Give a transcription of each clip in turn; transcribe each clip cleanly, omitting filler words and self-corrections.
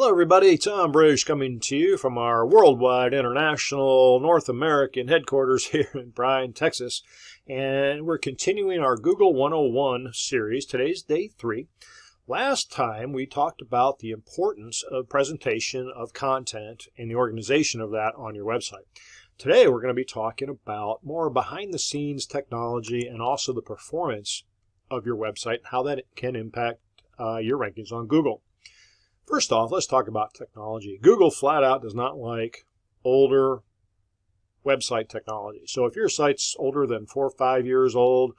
Hello everybody, Tom Bruce coming to you from our worldwide, international, North American headquarters here in Bryan, Texas. And we're continuing our Google 101 series. Today's day 3. Last time we talked about the importance of presentation of content and the organization of that on your website. Today we're going to be talking about more behind the scenes technology and also the performance of your website, how that can impact your rankings on Google. First off, let's talk about technology. Google flat out does not like older website technology. So if your site's older than 4 or 5 years old,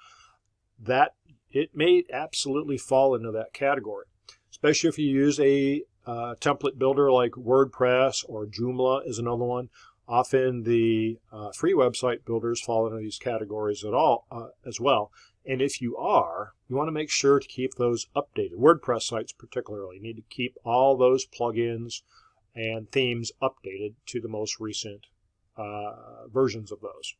it may absolutely fall into that category, especially if you use a template builder like WordPress or Joomla is another one. Often the free website builders fall into these categories as well. And if you want to make sure to keep those updated. WordPress sites particularly need to keep all those plugins and themes updated to the most recent versions of those.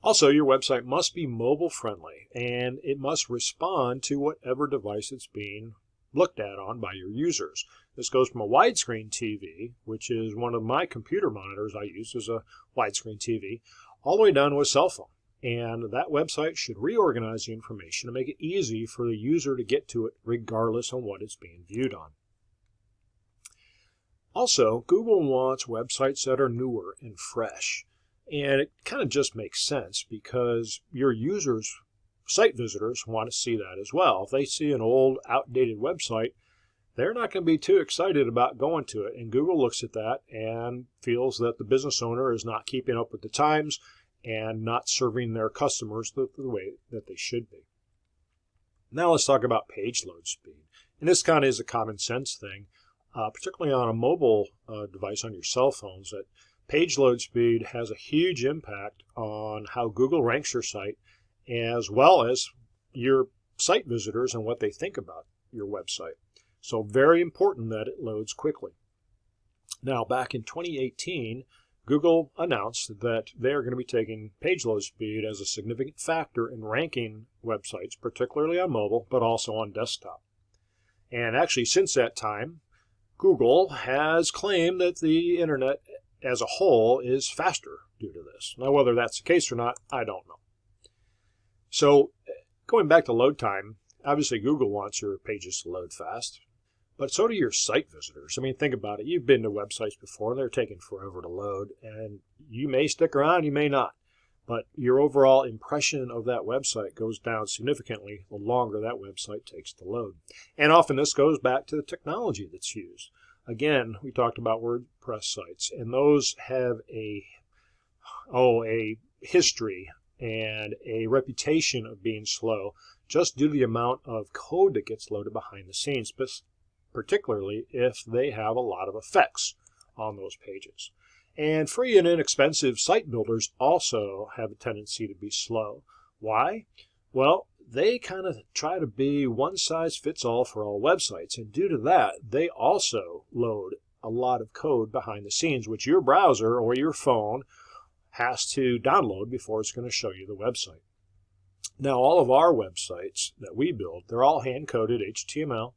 Also, your website must be mobile friendly and it must respond to whatever device it's being looked at on by your users. This goes from a widescreen TV, which is one of my computer monitors I use as a widescreen TV, all the way down to a cell phone. And that website should reorganize the information to make it easy for the user to get to it regardless of what it's being viewed on. Also, Google wants websites that are newer and fresh. And it kind of just makes sense because your users, site visitors, want to see that as well. If they see an old, outdated website, they're not going to be too excited about going to it. And Google looks at that and feels that the business owner is not keeping up with the times and not serving their customers the way that they should be. Now let's talk about page load speed. And this kind of is a common sense thing, particularly on a mobile device on your cell phones, that page load speed has a huge impact on how Google ranks your site, as well as your site visitors and what they think about your website. So very important that it loads quickly. Now back in 2018, Google announced that they are going to be taking page load speed as a significant factor in ranking websites, particularly on mobile, but also on desktop. And actually, since that time, Google has claimed that the internet as a whole is faster due to this. Now, whether that's the case or not, I don't know. So, going back to load time, obviously Google wants your pages to load fast. But so do your site visitors. I mean, think about it. You've been to websites before, and they're taking forever to load. And you may stick around, you may not. But your overall impression of that website goes down significantly the longer that website takes to load. And often this goes back to the technology that's used. Again, we talked about WordPress sites, and those have a history and a reputation of being slow just due to the amount of code that gets loaded behind the scenes, particularly if they have a lot of effects on those pages. And free and inexpensive site builders also have a tendency to be slow. Why? Well, they kind of try to be one size fits all for all websites, and due to that, they also load a lot of code behind the scenes, which your browser or your phone has to download before it's going to show you the website. Now, all of our websites that we build, they're all hand-coded HTML,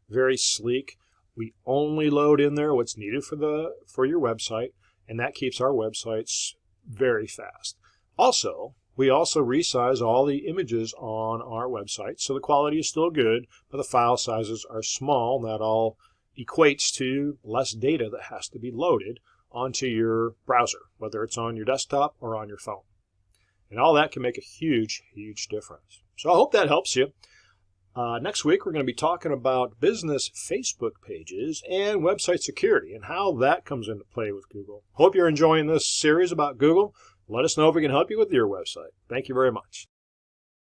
very sleek. We only load in there what's needed for your website, and that keeps our websites very fast. Also, we also resize all the images on our website, so the quality is still good, but the file sizes are small. That all equates to less data that has to be loaded onto your browser, whether it's on your desktop or on your phone. And all that can make a huge, huge difference. So I hope that helps you. Next week, we're going to be talking about business Facebook pages and website security and how that comes into play with Google. Hope you're enjoying this series about Google. Let us know if we can help you with your website. Thank you very much.